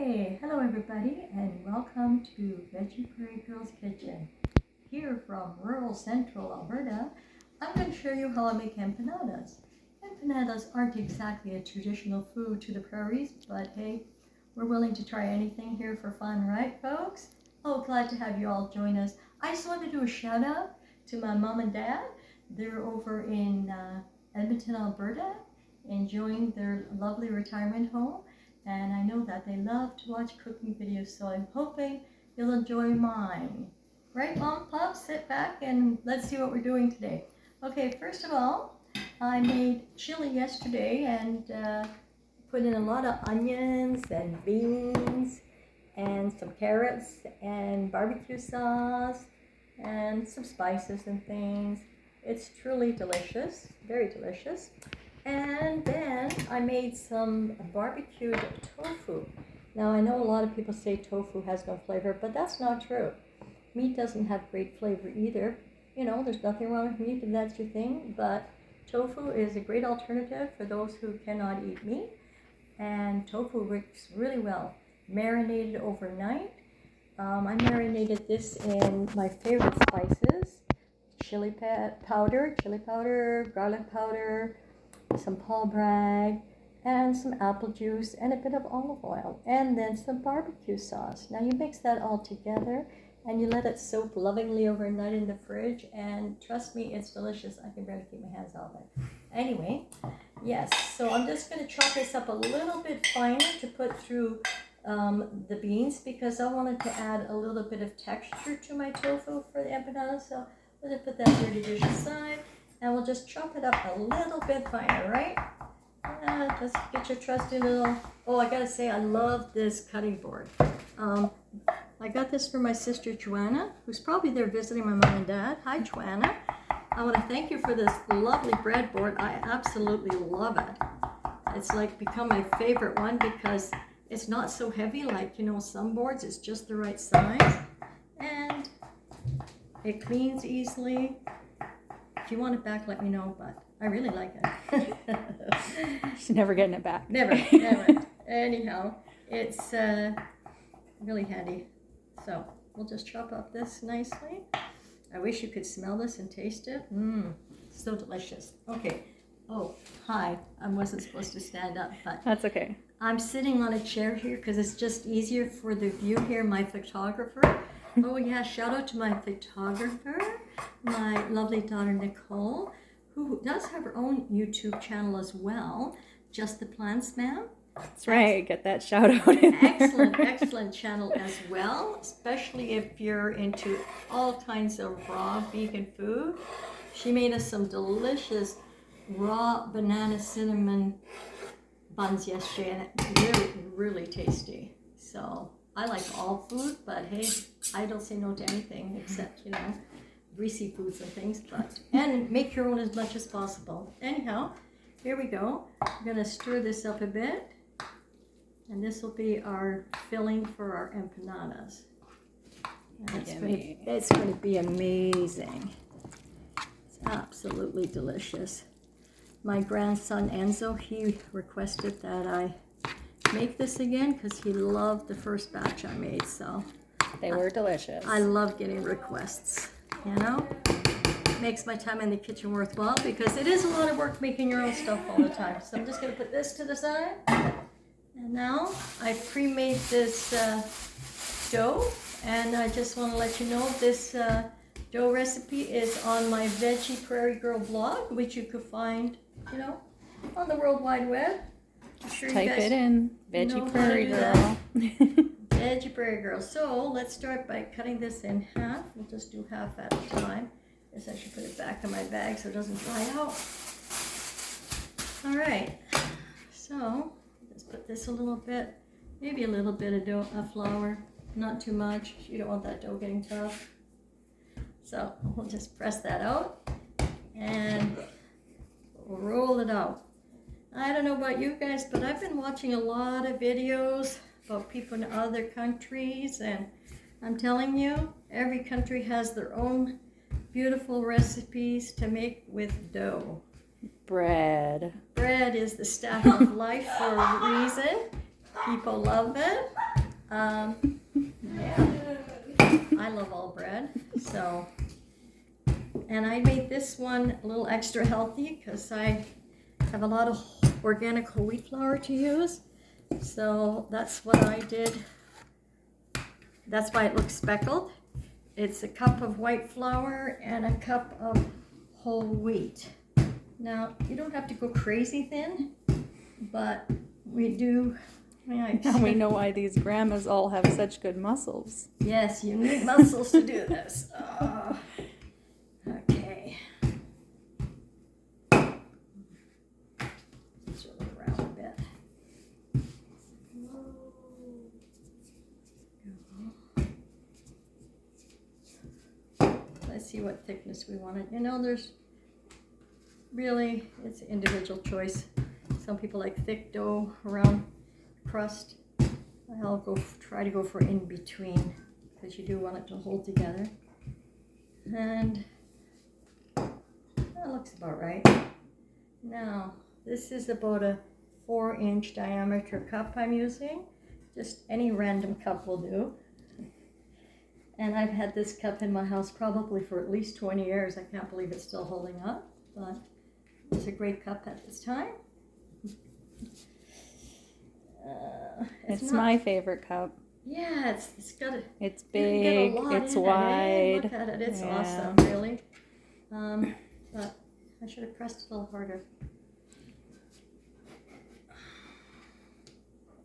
Hey, hello everybody, and welcome to Veggie Prairie Girls Kitchen. Here from rural central Alberta, I'm going to show you how I make empanadas. Empanadas aren't exactly a traditional food to the prairies, but hey, we're willing to try anything here for fun, right folks? Oh, glad to have you all join us. I just want to do a shout out to my mom and dad. They're over in Edmonton, Alberta, enjoying their lovely retirement home. And I know that they love to watch cooking videos, so I'm hoping you'll enjoy mine. Right, Mom, Pop? Sit back and let's see what we're doing today. Okay, first of all, I made chili yesterday and put in a lot of onions and beans and some carrots and barbecue sauce and some spices and things. It's truly delicious, very delicious. And then I made some barbecued tofu. Now I know a lot of people say tofu has no flavor, but that's not true. Meat doesn't have great flavor either. You know, there's nothing wrong with meat if that's your thing, but tofu is a great alternative for those who cannot eat meat. And tofu works really well. Marinated overnight. I marinated this in my favorite spices. Chili powder, garlic powder, some Paul Bragg, and some apple juice, and a bit of olive oil, and then some barbecue sauce. Now you mix that all together, and you let it soak lovingly overnight in the fridge, and trust me, it's delicious. I can barely keep my hands off it. Anyway, yes, so I'm just going to chop this up a little bit finer to put through the beans, because I wanted to add a little bit of texture to my tofu for the empanadas, so we'll just put that dirty dish aside. And we'll just chop it up a little bit finer, right? Just get your trusty little... Oh, I gotta say, I love this cutting board. I got this for my sister Joanna, who's probably there visiting my mom and dad. Hi, Joanna. I want to thank you for this lovely breadboard. I absolutely love it. It's like become my favorite one because it's not so heavy like, you know, some boards. It's just the right size. And it cleans easily. If you want it back, let me know, but I really like it. She's never getting it back. Never. Anyhow, it's really handy. So we'll just chop up this nicely. I wish you could smell this and taste it. So delicious. Okay. Oh, hi. I wasn't supposed to stand up, but That's okay. I'm sitting on a chair here because it's just easier for the view here, my photographer. Oh yeah, shout out to my photographer, my lovely daughter Nicole, who does have her own YouTube channel as well, Just the Plants Ma'am. That's right, get that shout out in there. Excellent channel as well, especially if you're into all kinds of raw vegan food. She made us some delicious raw banana cinnamon buns yesterday, and it really tasty. So I like all food, but hey, I don't say no to anything except, you know, greasy foods and things, and make your own as much as possible. Anyhow, here we go. I'm going to stir this up a bit, and this will be our filling for our empanadas. It's going to be amazing. It's absolutely delicious. My grandson Enzo, he requested that I make this again because he loved the first batch I made, so they were delicious. I love getting requests, you know. Makes my time in the kitchen worthwhile because it is a lot of work making your own stuff all the time. So I'm just going to put this to the side, and now I pre-made this dough, and I just want to let you know this dough recipe is on my Veggie Prairie Girl blog, which you could find, you know, on the World Wide Web. Sure type it in, Veggie Prairie Girl. Veggie Prairie Girl. So let's start by cutting this in half. We'll just do half at a time. I guess I should put it back in my bag so it doesn't dry out. All right. So let's put this a little bit, maybe a little bit of dough, flour, not too much. You don't want that dough getting tough. So we'll just press that out and we'll roll it out. I don't know about you guys, but I've been watching a lot of videos about people in other countries, and I'm telling you, every country has their own beautiful recipes to make with dough. Bread Bread is the staff of life for a reason. People love it. Yeah, I love all bread. So, and I made this one a little extra healthy because I have a lot of organic whole wheat flour to use. So that's what I did. That's why it looks speckled. It's a cup of white flour and a cup of whole wheat. Now, you don't have to go crazy thin, but we do. Now we know why these grandmas all have such good muscles. Yes, you need muscles to do this. Okay. Let's roll it around a bit. Let's see what thickness we want it. You know, there's really, it's an individual choice. Some people like thick dough around crust. I'll try to go for in between because you do want it to hold together. And that looks about right. Now, this is about a 4-inch diameter cup I'm using. Just any random cup will do. And I've had this cup in my house probably for at least 20 years. I can't believe it's still holding up, but it's a great cup at this time. It's my favorite cup. Yeah, it's got it. It's big, it's wide. Look at it, it's awesome, really. But I should have pressed it a little harder.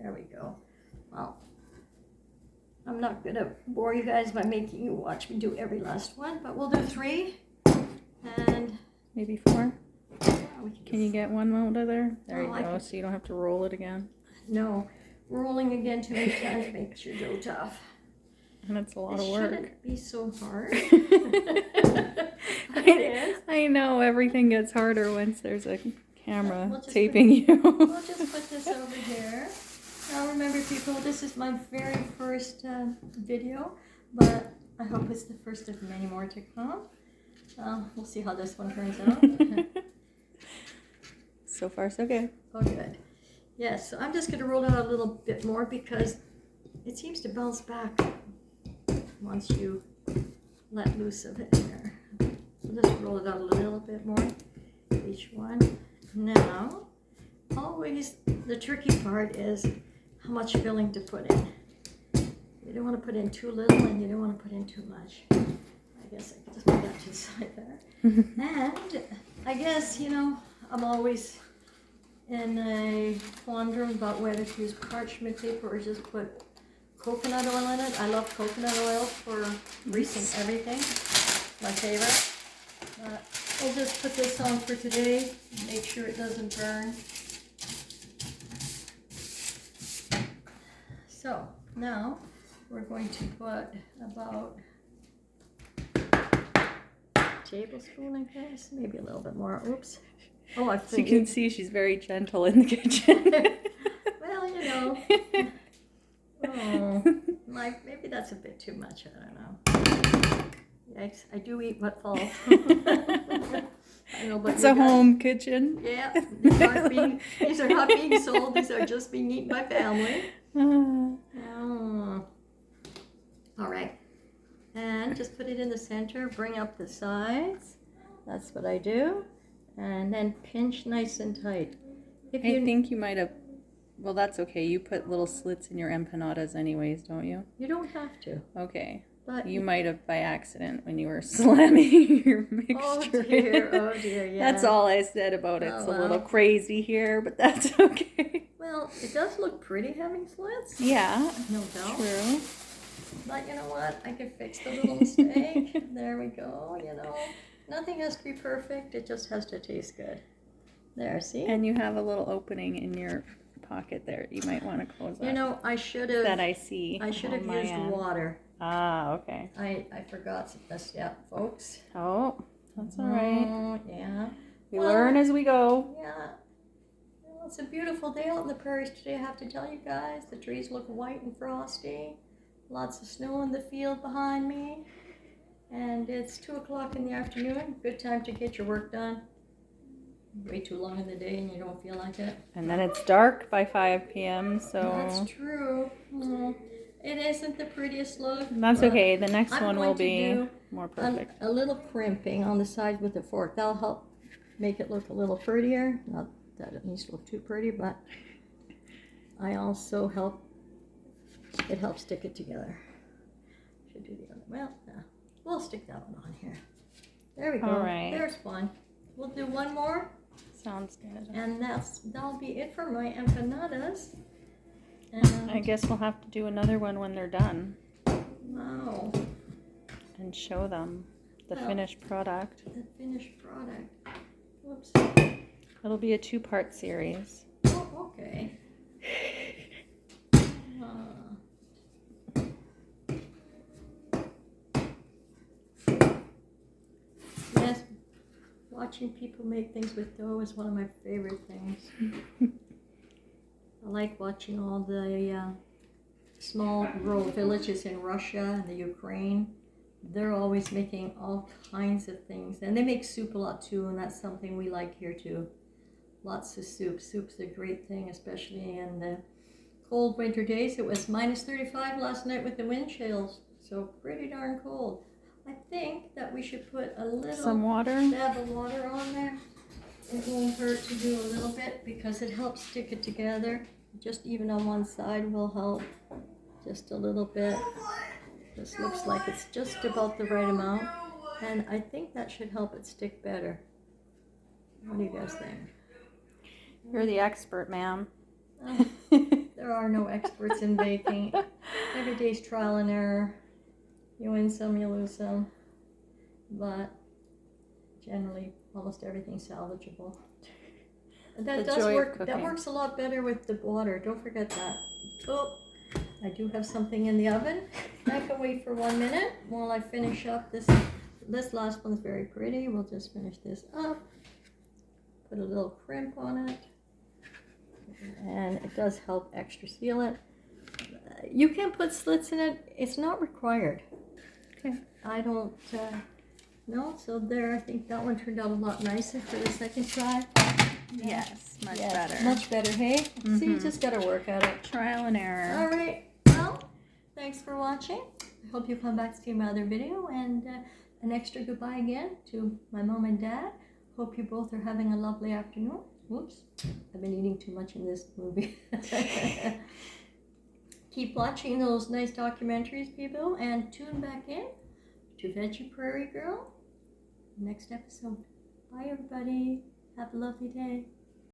There we go. Well, I'm not gonna bore you guys by making you watch me do every last one, but we'll do 3 and maybe 4. Yeah, we Can you get one out of there? There Oh, you go, so you don't have to roll it again. No, rolling again too many times makes your dough tough. And it's a lot It of work. shouldn't be so hard. I know, everything gets harder once there's a camera We'll just taping you. We'll just put this over here. Now remember, people, this is my very first video, but I hope it's the first of many more to come. We'll see how this one turns out. So far, so good. Oh, good. Yes, so I'm just going to roll it out a little bit more because it seems to bounce back once you let loose of it there. So just roll it out a little bit more, each one. Now, always the tricky part is how much filling to put in. You don't want to put in too little and you don't want to put in too much. I guess I could just put that to the side there. And I guess, you know, I'm always in a quandrum about whether to use parchment paper or just put coconut oil in it. I love coconut oil for greasing everything. My favorite. We'll just put this on for today. Make sure it doesn't burn. So now we're going to put about a tablespoon, I guess, maybe a little bit more. Oops. Oh, I So you can see she's very gentle in the kitchen. Well, you know. Oh, maybe that's a bit too much. I don't know. Yikes! I do eat what falls. I know, but It's a home kitchen. Yeah, these are not being sold. These are just being eaten by family. Oh. All right, and just put it in the center. Bring up the sides. That's what I do. And then pinch nice and tight. I think you might have, well, that's okay. You put little slits in your empanadas anyways, don't you? You don't have to. Okay. But you might have by accident when you were slamming your mixture. Oh dear, yeah. That's all I said about it. It's a little crazy here, but that's okay. Well, it does look pretty having slits. Yeah. No doubt. True. But you know what? I can fix the little mistake. There we go, you know. Nothing has to be perfect. It just has to taste good. There, see? And you have a little opening in your pocket there. You might want to close that. You know, I should have... That I see. I should have used water. Ah, okay. I forgot the step, folks. Oh, that's all right. Oh, yeah. We learn as we go. Yeah. Well, it's a beautiful day out in the prairies today, I have to tell you guys. The trees look white and frosty. Lots of snow in the field behind me. And it's 2 o'clock in the afternoon. Good time to get your work done. way too long in the day and you don't feel like it. And then it's dark by 5 p.m. So That's true. It isn't the prettiest look. that's okay. The next I'm one going will to be do more perfect. a little crimping on the sides with the fork. That'll help make it look a little prettier. Not that it needs to look too pretty, but I also it helps stick it together. Should do the other. Well, yeah. We'll stick that one on here. There we go. All right. There's one. We'll do one more. Sounds good. And that'll be it for my empanadas. And I guess we'll have to do another one when they're done wow, and show them the finished product. the finished product. Whoops. It'll be a 2-part series. Oh, okay. Yes, watching people make things with dough is one of my favorite things. I like watching all the small rural villages in Russia and the Ukraine. They're always making all kinds of things. And they make soup a lot too, and that's something we like here too. Lots of soup. Soup's a great thing, especially in the cold winter days. It was minus 35 last night with the wind chills, so pretty darn cold. I think that we should put a little Some water. dab of water on there. It won't hurt to do a little bit because it helps stick it together. Just even on one side will help. Just a little bit. This looks like it's just about the right amount. And I think that should help it stick better. What do you guys think? You're the expert, ma'am. There are no experts in baking. Every day's trial and error. You win some, you lose some. But generally, almost everything's salvageable. And that The does joy of work. That cooking. works a lot better with the water. Don't forget that. Oh, I do have something in the oven. I can wait for 1 minute while I finish up this. This last one's very pretty. We'll just finish this up. Put a little crimp on it. And it does help extra seal it. You can put slits in it. It's not required. Okay. I don't know. So there, I think that one turned out a lot nicer for the second try. Yes, much Yes, better. Much better, hey? See, you just got to work at it. Trial and error. All right. Well, thanks for watching. I hope you come back to see my other video. And an extra goodbye again to my mom and dad. Hope you both are having a lovely afternoon. Whoops. I've been eating too much in this movie. Keep watching those nice documentaries, people. And tune back in to Veggie Prairie Girl next episode. Bye, everybody. Have a lovely day.